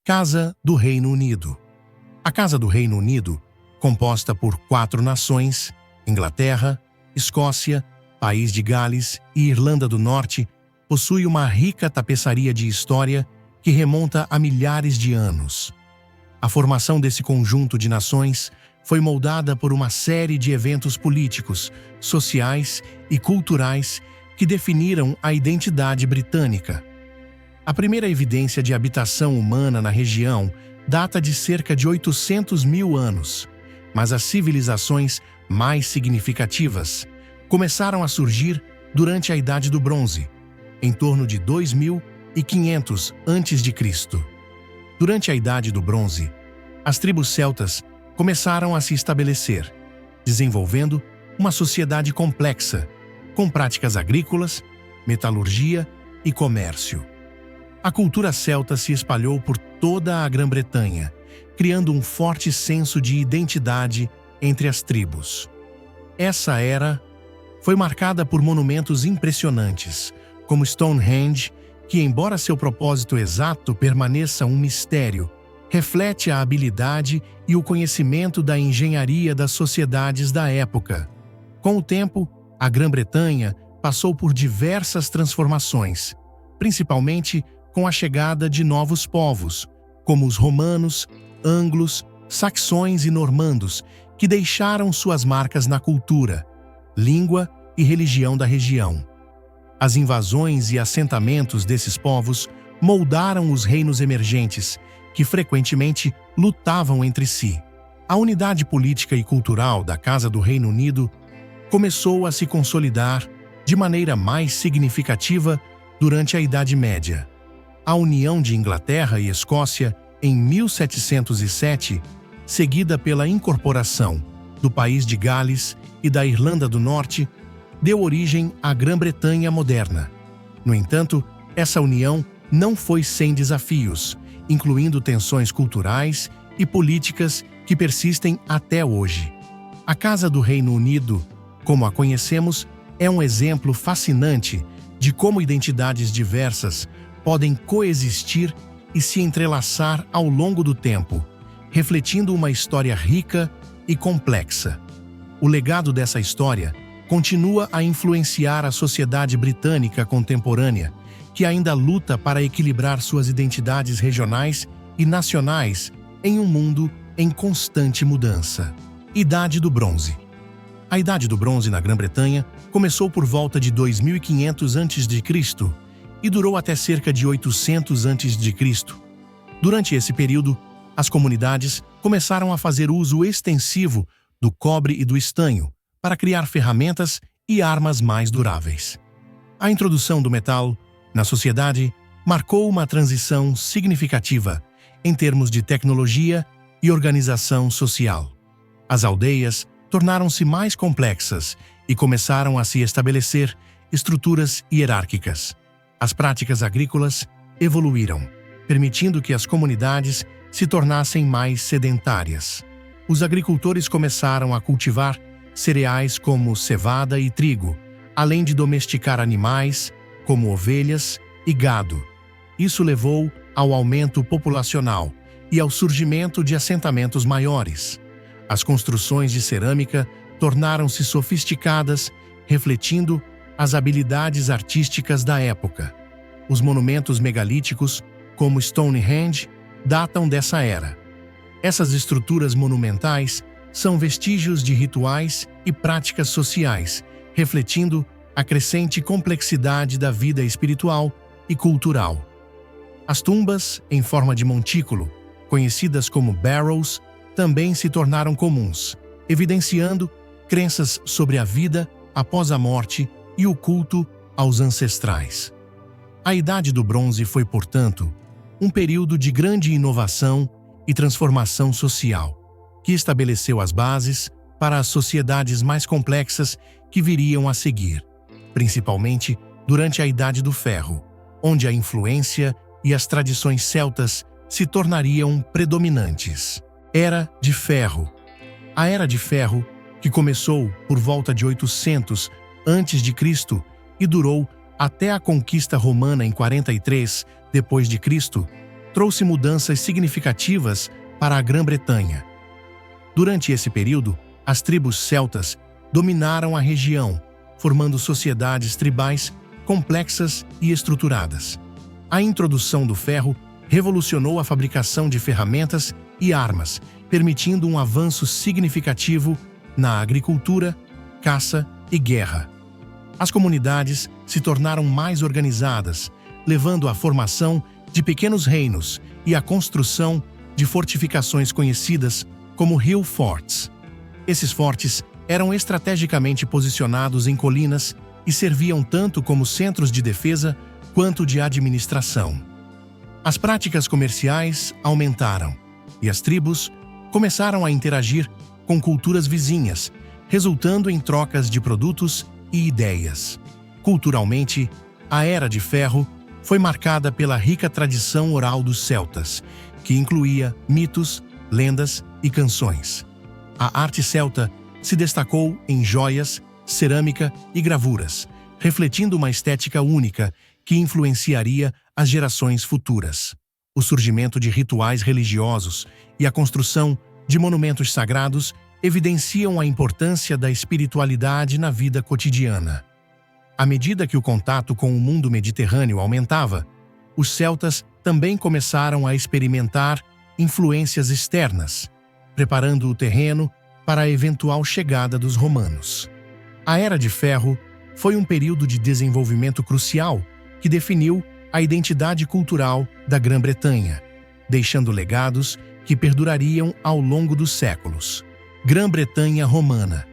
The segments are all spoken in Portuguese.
Casa do Reino Unido. A Casa do Reino Unido, composta por 4 nações, Inglaterra, Escócia, País de Gales e Irlanda do Norte, possui uma rica tapeçaria de história que remonta a milhares de anos. A formação desse conjunto de nações foi moldada por uma série de eventos políticos, sociais e culturais que definiram a identidade britânica. A primeira evidência de habitação humana na região data de cerca de 800 mil anos, mas as civilizações mais significativas começaram a surgir durante a Idade do Bronze, em torno de 2500 a.C. Durante a Idade do Bronze, as tribos celtas começaram a se estabelecer, desenvolvendo uma sociedade complexa, com práticas agrícolas, metalurgia e comércio. A cultura celta se espalhou por toda a Grã-Bretanha, criando um forte senso de identidade entre as tribos. Essa era foi marcada por monumentos impressionantes, como Stonehenge, que, embora seu propósito exato permaneça um mistério, reflete a habilidade e o conhecimento da engenharia das sociedades da época. Com o tempo, a Grã-Bretanha passou por diversas transformações, principalmente com a chegada de novos povos, como os romanos, anglos, saxões e normandos, que deixaram suas marcas na cultura, língua e religião da região. As invasões e assentamentos desses povos moldaram os reinos emergentes, que frequentemente lutavam entre si. A unidade política e cultural da Casa do Reino Unido começou a se consolidar de maneira mais significativa durante a Idade Média. A união de Inglaterra e Escócia em 1707, seguida pela incorporação do País de Gales e da Irlanda do Norte, deu origem à Grã-Bretanha moderna. No entanto, essa união não foi sem desafios, incluindo tensões culturais e políticas que persistem até hoje. A Casa do Reino Unido, como a conhecemos, é um exemplo fascinante de como identidades diversas podem coexistir e se entrelaçar ao longo do tempo, refletindo uma história rica e complexa. O legado dessa história continua a influenciar a sociedade britânica contemporânea, que ainda luta para equilibrar suas identidades regionais e nacionais em um mundo em constante mudança. Idade do Bronze. A Idade do Bronze na Grã-Bretanha começou por volta de 2500 a.C. e durou até cerca de 800 a.C. Durante esse período, as comunidades começaram a fazer uso extensivo do cobre e do estanho para criar ferramentas e armas mais duráveis. A introdução do metal na sociedade marcou uma transição significativa em termos de tecnologia e organização social. As aldeias tornaram-se mais complexas e começaram a se estabelecer estruturas hierárquicas. As práticas agrícolas evoluíram, permitindo que as comunidades se tornassem mais sedentárias. Os agricultores começaram a cultivar cereais como cevada e trigo, além de domesticar animais, como ovelhas e gado. Isso levou ao aumento populacional e ao surgimento de assentamentos maiores. As construções de cerâmica tornaram-se sofisticadas, refletindo as habilidades artísticas da época. Os monumentos megalíticos, como Stonehenge, datam dessa era. Essas estruturas monumentais são vestígios de rituais e práticas sociais, refletindo a crescente complexidade da vida espiritual e cultural. As tumbas, em forma de montículo, conhecidas como barrows, também se tornaram comuns, evidenciando crenças sobre a vida após a morte e o culto aos ancestrais. A Idade do Bronze foi, portanto, um período de grande inovação e transformação social, que estabeleceu as bases para as sociedades mais complexas que viriam a seguir, principalmente durante a Idade do Ferro, onde a influência e as tradições celtas se tornariam predominantes. Era de Ferro. A Era de Ferro, que começou por volta de 800 a.C. e durou até a conquista romana em 43 d.C., trouxe mudanças significativas para a Grã-Bretanha. Durante esse período, as tribos celtas dominaram a região, formando sociedades tribais complexas e estruturadas. A introdução do ferro revolucionou a fabricação de ferramentas e armas, permitindo um avanço significativo na agricultura, caça e guerra. As comunidades se tornaram mais organizadas, levando à formação de pequenos reinos e à construção de fortificações conhecidas como Hill Forts. Esses fortes eram estrategicamente posicionados em colinas e serviam tanto como centros de defesa quanto de administração. As práticas comerciais aumentaram e as tribos começaram a interagir com culturas vizinhas, resultando em trocas de produtos e ideias. Culturalmente, a Era de Ferro foi marcada pela rica tradição oral dos celtas, que incluía mitos, lendas e canções. A arte celta se destacou em joias, cerâmica e gravuras, refletindo uma estética única que influenciaria as gerações futuras. O surgimento de rituais religiosos e a construção de monumentos sagrados evidenciam a importância da espiritualidade na vida cotidiana. À medida que o contato com o mundo mediterrâneo aumentava, os celtas também começaram a experimentar influências externas, preparando o terreno para a eventual chegada dos romanos. A Era de Ferro foi um período de desenvolvimento crucial que definiu a identidade cultural da Grã-Bretanha, deixando legados que perdurariam ao longo dos séculos. Grã-Bretanha Romana.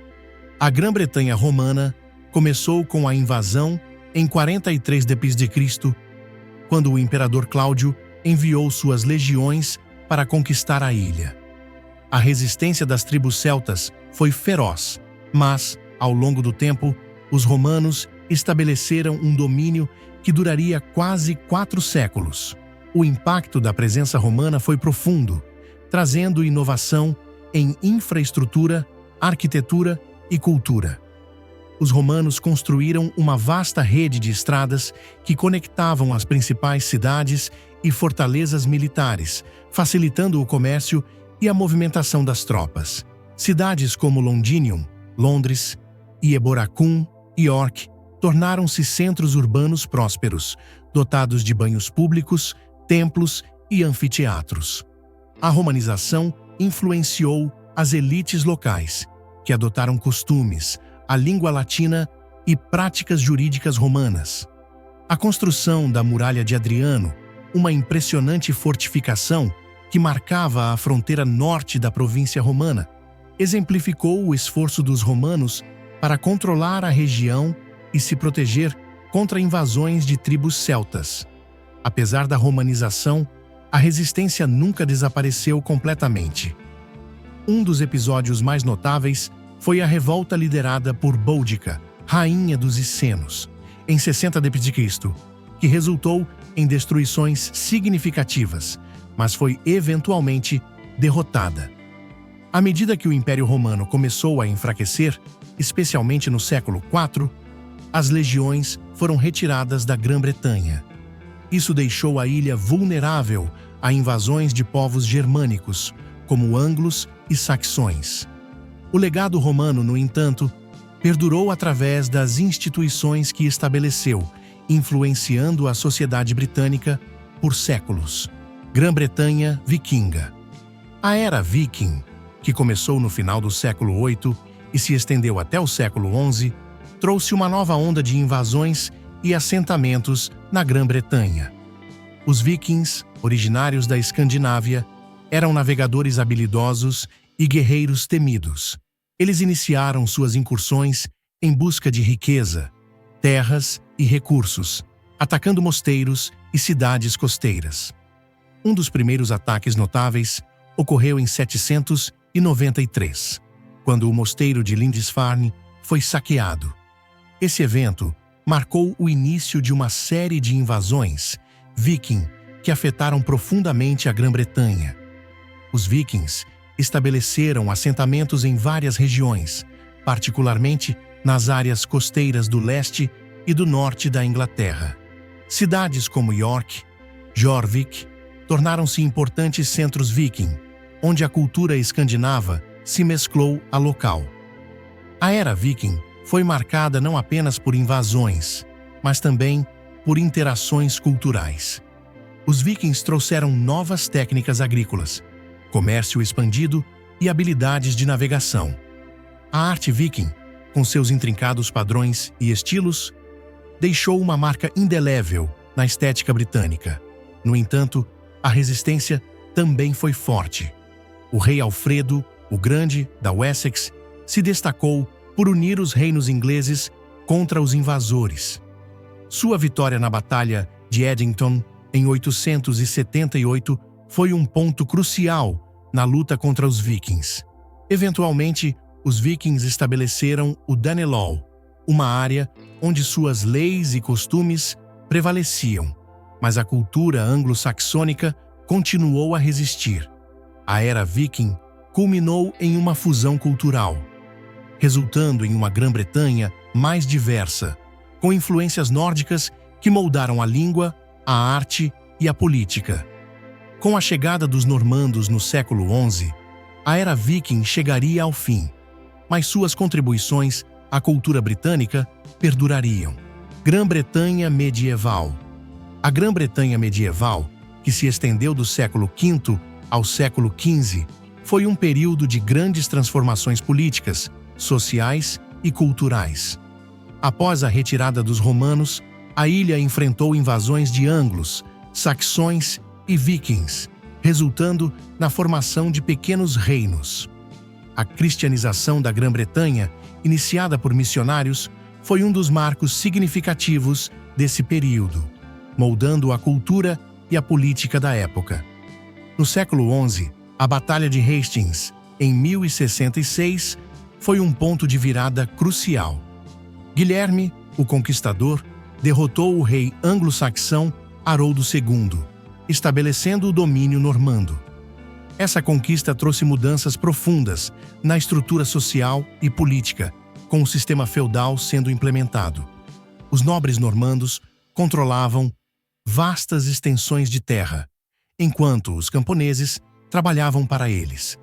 A Grã-Bretanha Romana começou com a invasão em 43 d.C., quando o imperador Cláudio enviou suas legiões para conquistar a ilha. A resistência das tribos celtas foi feroz, mas, ao longo do tempo, os romanos estabeleceram um domínio que duraria quase 4 séculos. O impacto da presença romana foi profundo, trazendo inovação em infraestrutura, arquitetura e cultura. Os romanos construíram uma vasta rede de estradas que conectavam as principais cidades e fortalezas militares, facilitando o comércio e a movimentação das tropas. Cidades como Londinium, Londres, e Eboracum, York, tornaram-se centros urbanos prósperos, dotados de banhos públicos, templos e anfiteatros. A romanização influenciou as elites locais, que adotaram costumes, a língua latina e práticas jurídicas romanas. A construção da Muralha de Adriano, uma impressionante fortificação que marcava a fronteira norte da província romana, exemplificou o esforço dos romanos para controlar a região e se proteger contra invasões de tribos celtas. Apesar da romanização, a resistência nunca desapareceu completamente. Um dos episódios mais notáveis foi a revolta liderada por Boudica, rainha dos Essenos, em 60 d.C., que resultou em destruições significativas, mas foi eventualmente derrotada. À medida que o Império Romano começou a enfraquecer, especialmente no século IV, as legiões foram retiradas da Grã-Bretanha. Isso deixou a ilha vulnerável a invasões de povos germânicos, como anglos e saxões. O legado romano, no entanto, perdurou através das instituições que estabeleceu, influenciando a sociedade britânica por séculos. Grã-Bretanha Vikinga. A Era Viking, que começou no final do século VIII e se estendeu até o século XI, trouxe uma nova onda de invasões e assentamentos na Grã-Bretanha. Os vikings, originários da Escandinávia, eram navegadores habilidosos e guerreiros temidos. Eles iniciaram suas incursões em busca de riqueza, terras e recursos, atacando mosteiros e cidades costeiras. Um dos primeiros ataques notáveis ocorreu em 793, quando o mosteiro de Lindisfarne foi saqueado. Esse evento marcou o início de uma série de invasões viking que afetaram profundamente a Grã-Bretanha. Os vikings estabeleceram assentamentos em várias regiões, particularmente nas áreas costeiras do leste e do norte da Inglaterra. Cidades como York, Jorvik, tornaram-se importantes centros viking, onde a cultura escandinava se mesclou à local. A era viking foi marcada não apenas por invasões, mas também por interações culturais. Os vikings trouxeram novas técnicas agrícolas, comércio expandido e habilidades de navegação. A arte viking, com seus intrincados padrões e estilos, deixou uma marca indelével na estética britânica. No entanto, a resistência também foi forte. O rei Alfredo, o Grande, da Wessex, se destacou por unir os reinos ingleses contra os invasores. Sua vitória na Batalha de Edington, em 878, foi um ponto crucial na luta contra os vikings. Eventualmente, os vikings estabeleceram o Danelaw, uma área onde suas leis e costumes prevaleciam, mas a cultura anglo-saxônica continuou a resistir. A era viking culminou em uma fusão cultural, resultando em uma Grã-Bretanha mais diversa, com influências nórdicas que moldaram a língua, a arte e a política. Com a chegada dos normandos no século XI, a era viking chegaria ao fim, mas suas contribuições à cultura britânica perdurariam. Grã-Bretanha medieval. A Grã-Bretanha medieval, que se estendeu do século V ao século XV, foi um período de grandes transformações políticas, sociais e culturais. Após a retirada dos romanos, a ilha enfrentou invasões de anglos, saxões e vikings, resultando na formação de pequenos reinos. A cristianização da Grã-Bretanha, iniciada por missionários, foi um dos marcos significativos desse período, moldando a cultura e a política da época. No século XI, a Batalha de Hastings, em 1066, foi um ponto de virada crucial. Guilherme, o Conquistador, derrotou o rei anglo-saxão Haroldo II, estabelecendo o domínio normando. Essa conquista trouxe mudanças profundas na estrutura social e política, com o sistema feudal sendo implementado. Os nobres normandos controlavam vastas extensões de terra, enquanto os camponeses trabalhavam para eles.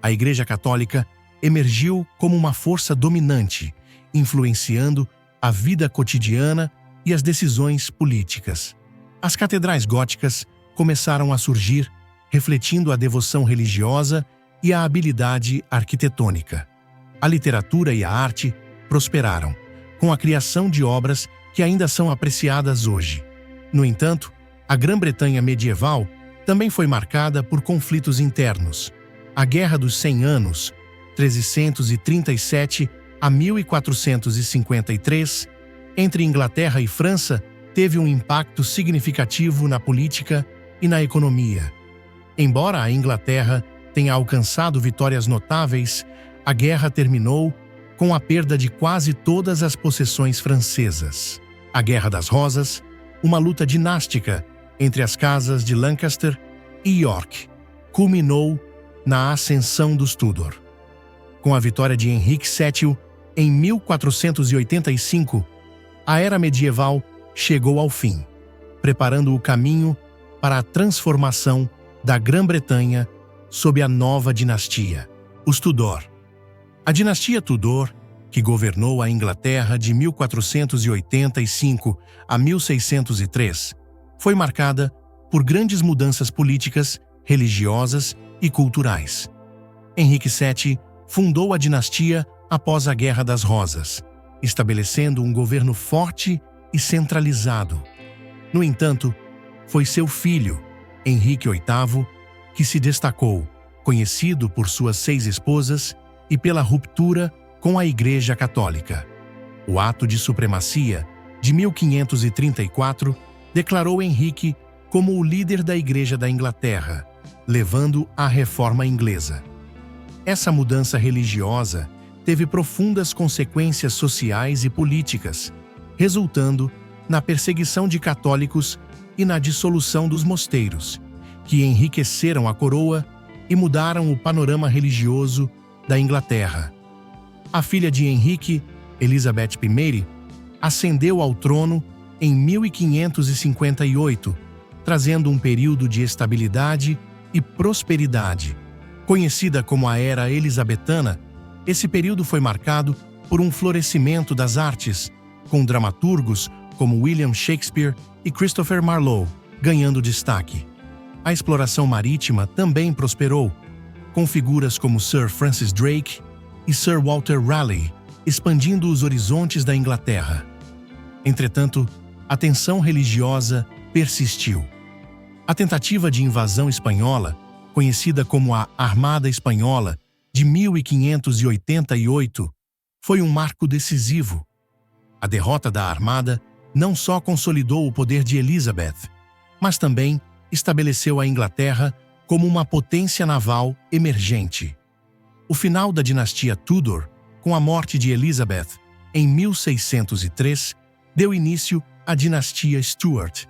A Igreja Católica emergiu como uma força dominante, influenciando a vida cotidiana e as decisões políticas. As catedrais góticas começaram a surgir, refletindo a devoção religiosa e a habilidade arquitetônica. A literatura e a arte prosperaram, com a criação de obras que ainda são apreciadas hoje. No entanto, a Grã-Bretanha medieval também foi marcada por conflitos internos. A Guerra dos 100 Anos, 1337 a 1453, entre Inglaterra e França, teve um impacto significativo na política e na economia. Embora a Inglaterra tenha alcançado vitórias notáveis, a guerra terminou com a perda de quase todas as possessões francesas. A Guerra das Rosas, uma luta dinástica entre as casas de Lancaster e York, culminou na ascensão dos Tudor. Com a vitória de Henrique VII em 1485, a era medieval chegou ao fim, preparando o caminho para a transformação da Grã-Bretanha sob a nova dinastia, os Tudor. A dinastia Tudor, que governou a Inglaterra de 1485 a 1603, foi marcada por grandes mudanças políticas, religiosas e culturais. Henrique VII fundou a dinastia após a Guerra das Rosas, estabelecendo um governo forte e centralizado. No entanto, foi seu filho, Henrique VIII, que se destacou, conhecido por suas 6 esposas e pela ruptura com a Igreja Católica. O Ato de Supremacia, de 1534, declarou Henrique como o líder da Igreja da Inglaterra, levando à Reforma Inglesa. Essa mudança religiosa teve profundas consequências sociais e políticas, resultando na perseguição de católicos e na dissolução dos mosteiros, que enriqueceram a coroa e mudaram o panorama religioso da Inglaterra. A filha de Henrique, Elizabeth I, ascendeu ao trono em 1558, trazendo um período de estabilidade e prosperidade. Conhecida como a Era Elizabetana, esse período foi marcado por um florescimento das artes, com dramaturgos como William Shakespeare e Christopher Marlowe ganhando destaque. A exploração marítima também prosperou, com figuras como Sir Francis Drake e Sir Walter Raleigh expandindo os horizontes da Inglaterra. Entretanto, a tensão religiosa persistiu. A tentativa de invasão espanhola, conhecida como a Armada Espanhola, de 1588, foi um marco decisivo. A derrota da Armada não só consolidou o poder de Elizabeth, mas também estabeleceu a Inglaterra como uma potência naval emergente. O final da dinastia Tudor, com a morte de Elizabeth em 1603, deu início à dinastia Stuart.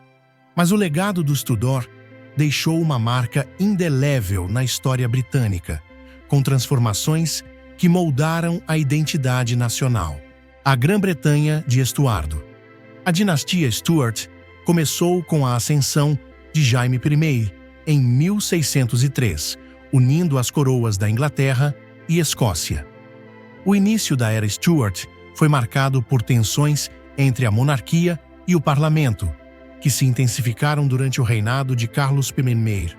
Mas o legado dos Tudor deixou uma marca indelével na história britânica, com transformações que moldaram a identidade nacional. A Grã-Bretanha de Estuardo. A dinastia Stuart começou com a ascensão de Jaime I em 1603, unindo as coroas da Inglaterra e Escócia. O início da Era Stuart foi marcado por tensões entre a monarquia e o parlamento, que se intensificaram durante o reinado de Carlos I.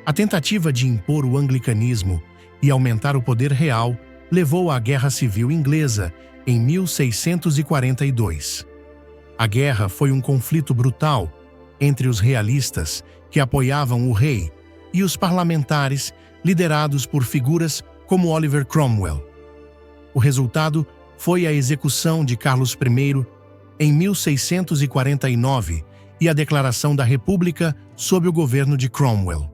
A tentativa de impor o anglicanismo e aumentar o poder real levou à Guerra Civil Inglesa em 1642. A guerra foi um conflito brutal entre os realistas, que apoiavam o rei, e os parlamentares, liderados por figuras como Oliver Cromwell. O resultado foi a execução de Carlos I em 1649 e a declaração da República sob o governo de Cromwell.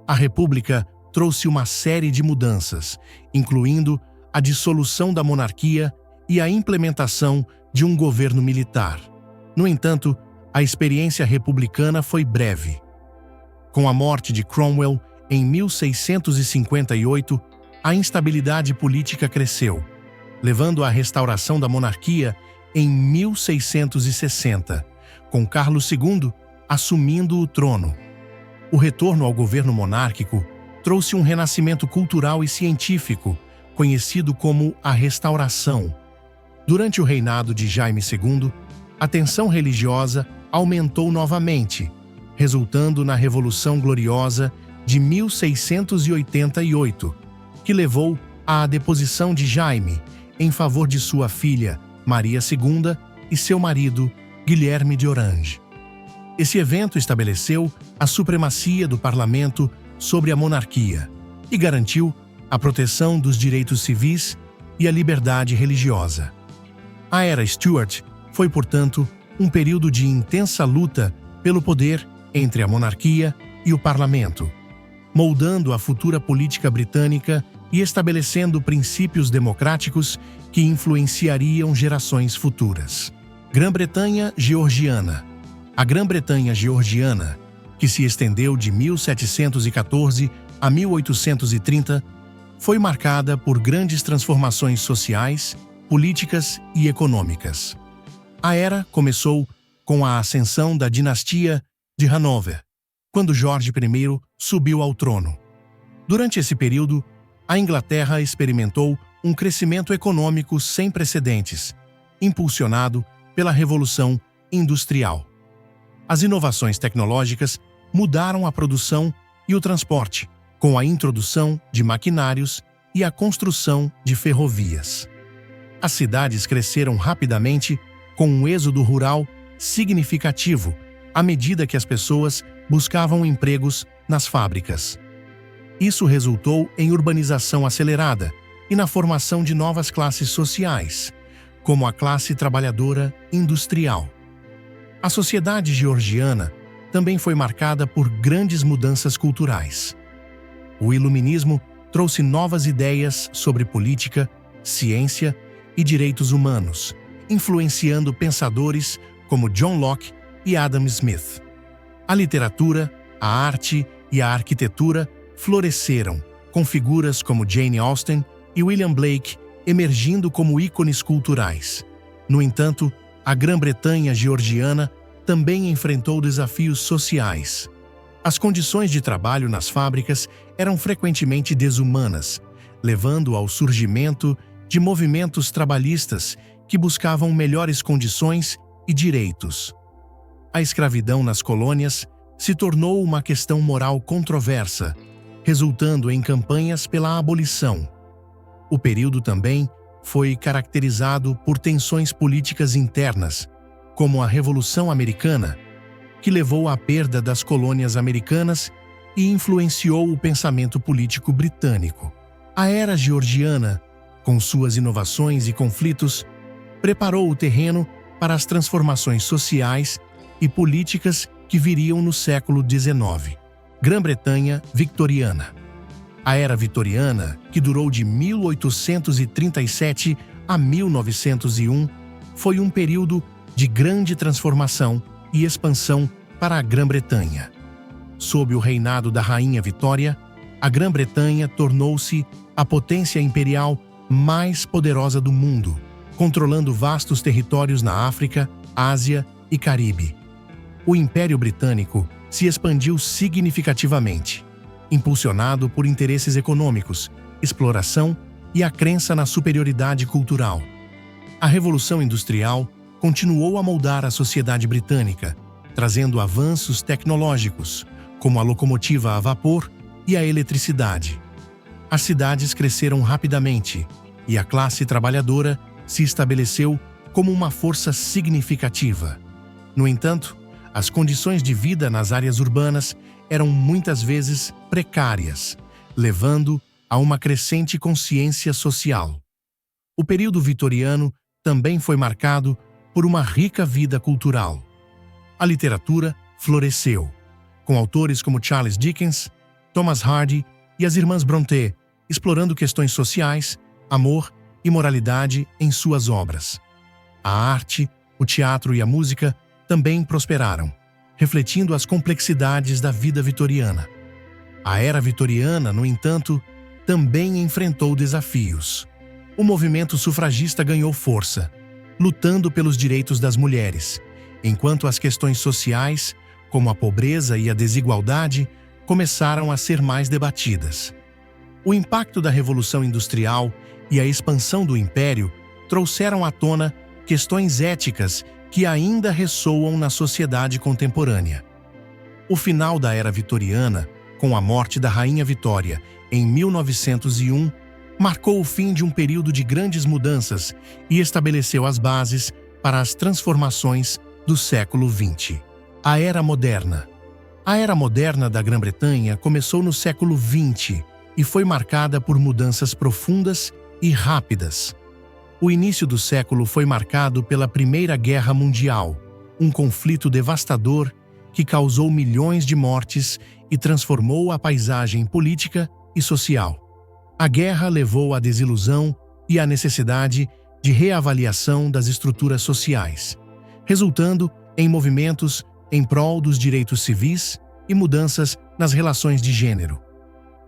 A República trouxe uma série de mudanças, incluindo a dissolução da monarquia e a implementação de um governo militar. No entanto, a experiência republicana foi breve. Com a morte de Cromwell em 1658, a instabilidade política cresceu, levando à restauração da monarquia em 1660, com Carlos II assumindo o trono. O retorno ao governo monárquico trouxe um renascimento cultural e científico, conhecido como a Restauração. Durante o reinado de Jaime II, a tensão religiosa aumentou novamente, resultando na Revolução Gloriosa de 1688, que levou à deposição de Jaime em favor de sua filha, Maria II, e seu marido, Guilherme de Orange. Esse evento estabeleceu a supremacia do parlamento sobre a monarquia e garantiu a proteção dos direitos civis e a liberdade religiosa. A Era Stuart foi, portanto, um período de intensa luta pelo poder entre a monarquia e o parlamento, moldando a futura política britânica e estabelecendo princípios democráticos que influenciariam gerações futuras. Grã-Bretanha Georgiana. A Grã-Bretanha Georgiana, que se estendeu de 1714 a 1830, foi marcada por grandes transformações sociais, políticas e econômicas. A era começou com a ascensão da dinastia de Hanover, quando Jorge I subiu ao trono. Durante esse período, a Inglaterra experimentou um crescimento econômico sem precedentes, impulsionado pela Revolução Industrial. As inovações tecnológicas mudaram a produção e o transporte, com a introdução de maquinários e a construção de ferrovias. As cidades cresceram rapidamente, com um êxodo rural significativo, à medida que as pessoas buscavam empregos nas fábricas. Isso resultou em urbanização acelerada e na formação de novas classes sociais, como a classe trabalhadora industrial. A sociedade georgiana também foi marcada por grandes mudanças culturais. O iluminismo trouxe novas ideias sobre política, ciência e direitos humanos, influenciando pensadores como John Locke e Adam Smith. A literatura, a arte e a arquitetura floresceram, com figuras como Jane Austen e William Blake emergindo como ícones culturais. No entanto, a Grã-Bretanha georgiana também enfrentou desafios sociais. As condições de trabalho nas fábricas eram frequentemente desumanas, levando ao surgimento de movimentos trabalhistas que buscavam melhores condições e direitos. A escravidão nas colônias se tornou uma questão moral controversa, resultando em campanhas pela abolição. O período também foi caracterizado por tensões políticas internas, como a Revolução Americana, que levou à perda das colônias americanas e influenciou o pensamento político britânico. A Era Georgiana, com suas inovações e conflitos, preparou o terreno para as transformações sociais e políticas que viriam no século XIX. Grã-Bretanha Vitoriana. A Era Vitoriana, que durou de 1837 a 1901, foi um período de grande transformação e expansão para a Grã-Bretanha. Sob o reinado da Rainha Vitória, a Grã-Bretanha tornou-se a potência imperial mais poderosa do mundo, controlando vastos territórios na África, Ásia e Caribe. O Império Britânico se expandiu significativamente, impulsionado por interesses econômicos, exploração e a crença na superioridade cultural. A Revolução Industrial continuou a moldar a sociedade britânica, trazendo avanços tecnológicos, como a locomotiva a vapor e a eletricidade. As cidades cresceram rapidamente e a classe trabalhadora se estabeleceu como uma força significativa. No entanto, as condições de vida nas áreas urbanas eram muitas vezes precárias, levando a uma crescente consciência social. O período vitoriano também foi marcado por uma rica vida cultural. A literatura floresceu, com autores como Charles Dickens, Thomas Hardy e as irmãs Brontë, explorando questões sociais, amor e moralidade em suas obras. A arte, o teatro e a música também prosperaram, refletindo as complexidades da vida vitoriana. A Era Vitoriana, no entanto, também enfrentou desafios. O movimento sufragista ganhou força, lutando pelos direitos das mulheres, enquanto as questões sociais, como a pobreza e a desigualdade, começaram a ser mais debatidas. O impacto da Revolução Industrial e a expansão do Império trouxeram à tona questões éticas que ainda ressoam na sociedade contemporânea. O final da Era Vitoriana, com a morte da Rainha Vitória em 1901, marcou o fim de um período de grandes mudanças e estabeleceu as bases para as transformações do século XX. A Era Moderna. A Era Moderna da Grã-Bretanha começou no século XX e foi marcada por mudanças profundas e rápidas. O início do século foi marcado pela Primeira Guerra Mundial, um conflito devastador que causou milhões de mortes e transformou a paisagem política e social. A guerra levou à desilusão e à necessidade de reavaliação das estruturas sociais, resultando em movimentos em prol dos direitos civis e mudanças nas relações de gênero.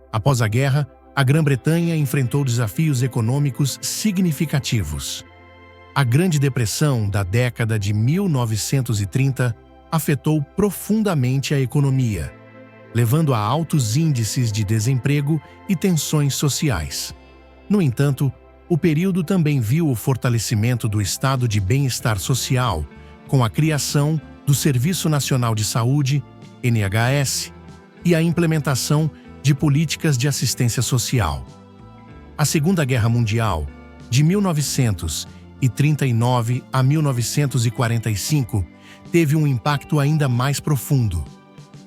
Após a guerra, a Grã-Bretanha enfrentou desafios econômicos significativos. A Grande Depressão da década de 1930 afetou profundamente a economia, levando a altos índices de desemprego e tensões sociais. No entanto, o período também viu o fortalecimento do estado de bem-estar social, com a criação do Serviço Nacional de Saúde, NHS, e a implementação de políticas de assistência social. A Segunda Guerra Mundial, de 1939 a 1945, teve um impacto ainda mais profundo.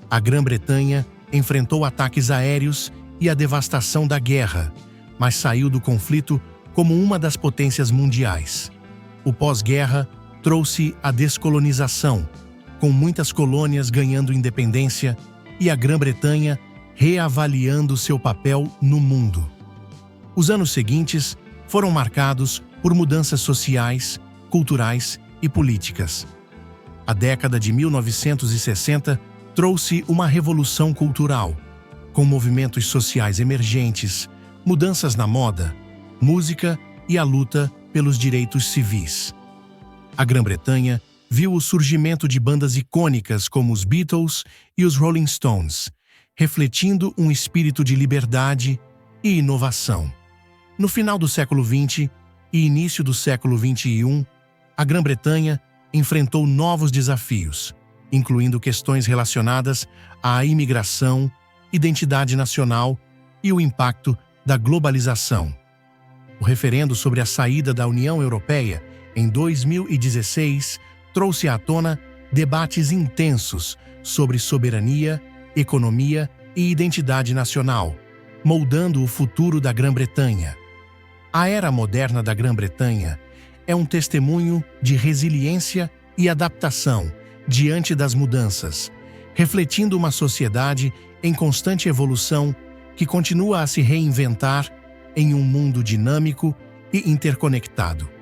A Grã-Bretanha enfrentou ataques aéreos e a devastação da guerra, mas saiu do conflito como uma das potências mundiais. O pós-guerra trouxe a descolonização, com muitas colônias ganhando independência e a Grã-Bretanha reavaliando seu papel no mundo. Os anos seguintes foram marcados por mudanças sociais, culturais e políticas. A década de 1960 trouxe uma revolução cultural, com movimentos sociais emergentes, mudanças na moda, música e a luta pelos direitos civis. A Grã-Bretanha viu o surgimento de bandas icônicas como os Beatles e os Rolling Stones, refletindo um espírito de liberdade e inovação. No final do século XX e início do século XXI, a Grã-Bretanha enfrentou novos desafios, incluindo questões relacionadas à imigração, identidade nacional e o impacto da globalização. O referendo sobre a saída da União Europeia em 2016 trouxe à tona debates intensos sobre soberania, economia e identidade nacional, moldando o futuro da Grã-Bretanha. A era moderna da Grã-Bretanha é um testemunho de resiliência e adaptação diante das mudanças, refletindo uma sociedade em constante evolução que continua a se reinventar em um mundo dinâmico e interconectado.